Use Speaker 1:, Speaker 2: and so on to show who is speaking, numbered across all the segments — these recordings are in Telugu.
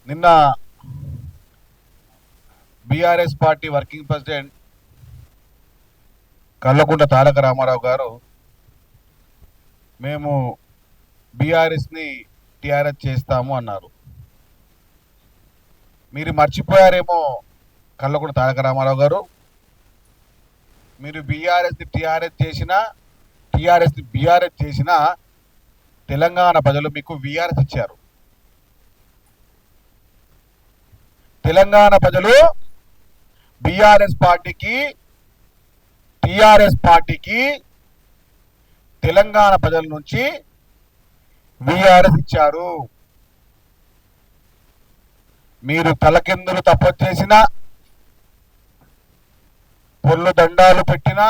Speaker 1: నిన్న BRS party working president Kalvakuntla Taraka Rama Rao garu మేము బీఆర్ఎస్ని టీఆర్ఎస్ చేస్తాము అన్నారు. మీరు మర్చిపోయారేమో కల్వకుంట్ల తారక రామారావు గారు, మీరు బీఆర్ఎస్ని టీఆర్ఎస్ చేసినా టీఆర్ఎస్ని బీఆర్ఎస్ చేసినా తెలంగాణ ప్రజలు మీకు వీఆర్ఎస్ ఇచ్చారు. తెలంగాణ ప్రజలు బీఆర్ఎస్ పార్టీకి టీఆర్ఎస్ పార్టీకి తెలంగాణ ప్రజల నుంచి వీఆర్ఎస్ ఇచ్చారు. మీరు తలకిందులు తపస్సు చేసినా, పొల్లు దండాలు పెట్టినా,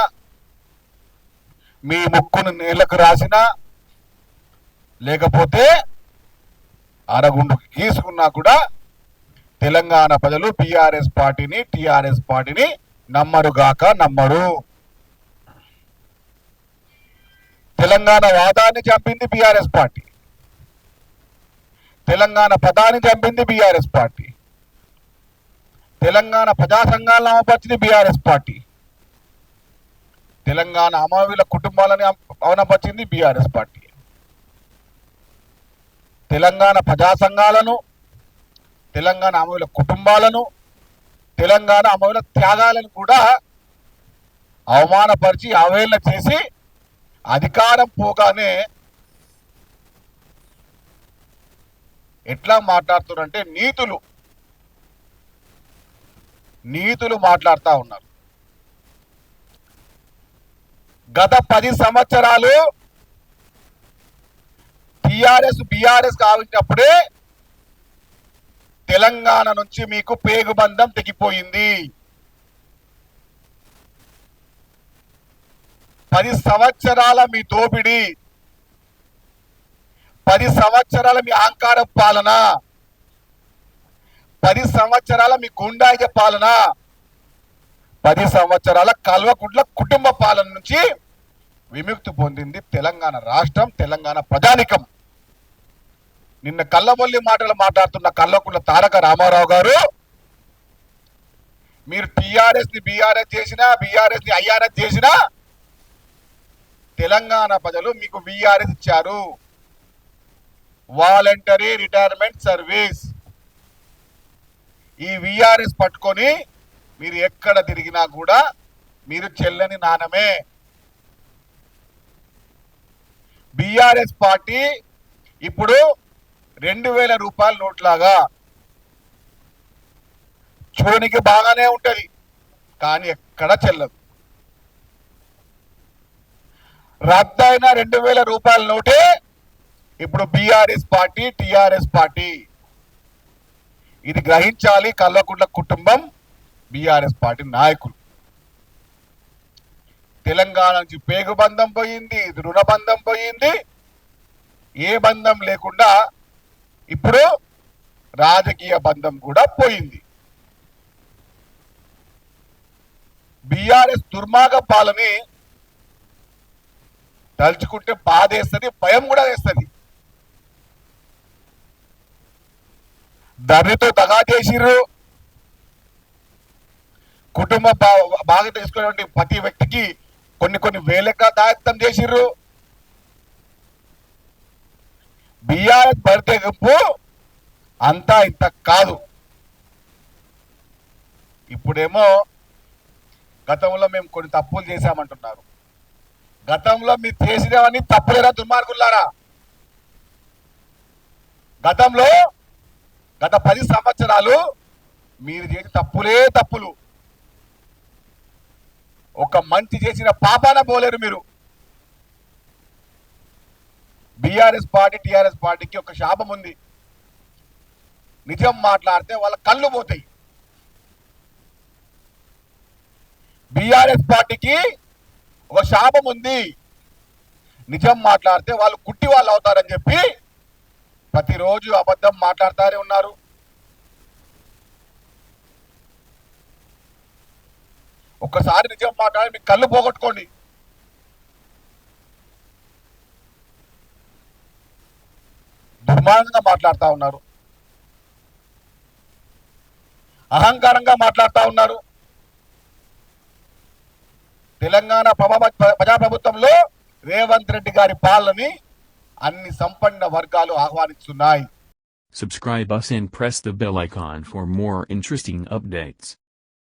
Speaker 1: మీ ముక్కును నేలకు రాసినా, లేకపోతే అరగుండుకు గీసుకున్నా కూడా తెలంగాణ ప్రజలు బీఆర్ఎస్ పార్టీని టీఆర్ఎస్ పార్టీని నమ్మరుగాక నమ్మరు. తెలంగాణ వాదాన్ని చంపింది బీఆర్ఎస్ పార్టీ, తెలంగాణ పదాన్ని చంపింది బీఆర్ఎస్ పార్టీ, తెలంగాణ ప్రజా సంఘాలను అవపరిచింది బీఆర్ఎస్ పార్టీ, తెలంగాణ అమరవీరుల కుటుంబాలని అవనపరిచింది బీఆర్ఎస్ పార్టీ, తెలంగాణ ప్రజా సంఘాలను, తెలంగాణ అమరవీరుల కుటుంబాలను, తెలంగాణ అమరవీరుల త్యాగాలను కూడా అవమానపరిచి అవహేళన చేసి అధికారం పోగానే ఎట్లా మాట్లాడుతున్నారంటే నీతులు మాట్లాడుతూ ఉన్నారు. గత 10 సంవత్సరాలు టీఆర్ఎస్ బీఆర్ఎస్ కావించినప్పుడే తెలంగాణ నుంచి మీకు పేగుబంధం తెగిపోయింది. 10 సంవత్సరాల మీ దోపిడీ, 10 సంవత్సరాల మీ అహంకార పాలన, 10 సంవత్సరాల మీ గుండాయిజ పాలన, 10 సంవత్సరాల కల్వకుంట్ల కుటుంబ పాలన నుంచి విముక్తి పొందింది తెలంగాణ రాష్ట్రం, తెలంగాణ ప్రజానికం. నిన్న కల్లబొల్లి మాటలు మాట్లాడుతున్న కల్వకుంట్ల తారక రామారావు గారు, మీరు టీఆర్ఎస్ ని బీఆర్ఎస్ చేసినా, బీఆర్ఎస్ ని ఐఆర్ఎస్ చేసినా తెలంగాణ ప్రజలు మీకు వీఆర్ఎస్ ఇచ్చారు, వాలంటరీ రిటైర్మెంట్ సర్వీస్. ఈ వీఆర్ఎస్ పట్టుకొని మీరు ఎక్కడ తిరిగినా కూడా మీరు చెల్లని నాణమే. బీఆర్ఎస్ పార్టీ ఇప్పుడు 2000 రూపాయల నోట్లాగా చూడనికి బాగానే ఉంటది, కానీ ఎక్కడ చెల్లదు. రద్దయిన 2000 రూపాయల నోటే ఇప్పుడు బీఆర్ఎస్ పార్టీ టీఆర్ఎస్ పార్టీ. ఇది గ్రహించాలి కల్వకుంట్ల కుటుంబం, బీఆర్ఎస్ పార్టీ నాయకులు. తెలంగాణ నుంచి పేగుబంధం పోయింది, రుణబంధం పోయింది, ఏ బంధం లేకుండా ఇప్పుడు రాజకీయ బంధం కూడా పోయింది. బీఆర్ఎస్ దుర్మార్గ పాలని తలుచుకుంటే బాధేస్తుంది, భయం కూడా వేస్తుంది. ధరణితో దగా చేసిర్రు, కుటుంబ బాగా తీసుకునేటువంటి ప్రతి వ్యక్తికి కొన్ని వేలక దాయత్తం చేసిర్రు. బీఆర్ఎస్ బర్త్డే గుంపు అంతా ఇంత కాదు. ఇప్పుడేమో గతంలో మేము కొన్ని తప్పులు చేశామంటున్నారు. గతంలో మీరు చేసినవన్నీ తప్పులేరా దుర్మార్గులారా? గతంలో గత 10 సంవత్సరాలు మీరు చేసిన తప్పులు. ఒక మంచి చేసిన పాపాన పోలేరు మీరు. బీఆర్ఎస్ పార్టీ టీఆర్ఎస్ పార్టీకి ఒక శాపం ఉంది, నిజం మాట్లాడితే వాళ్ళ కళ్ళు పోతాయి. బీఆర్ఎస్ పార్టీకి ఒక శాపం ఉంది, నిజం మాట్లాడితే వాళ్ళు కుట్టి వాళ్ళు అవుతారని చెప్పి ప్రతిరోజు అబద్ధం మాట్లాడుతూనే ఉన్నారు. ఒక్కసారి నిజం మాట్లాడి మీ కళ్ళు పోగొట్టుకోండి. దుర్మార్గంగా మాట్లాడుతూ ఉన్నారు. అహంకారంగా మాట్లాడుతూ ఉన్నారు. తెలంగాణ ప్రజాప్రభుత్వంలో రేవంత్ రెడ్డి గారి పాలనని అన్ని సంపన్న వర్గాలు ఆహ్వానిస్తున్నాయి.
Speaker 2: Subscribe us and press the bell icon for more interesting updates.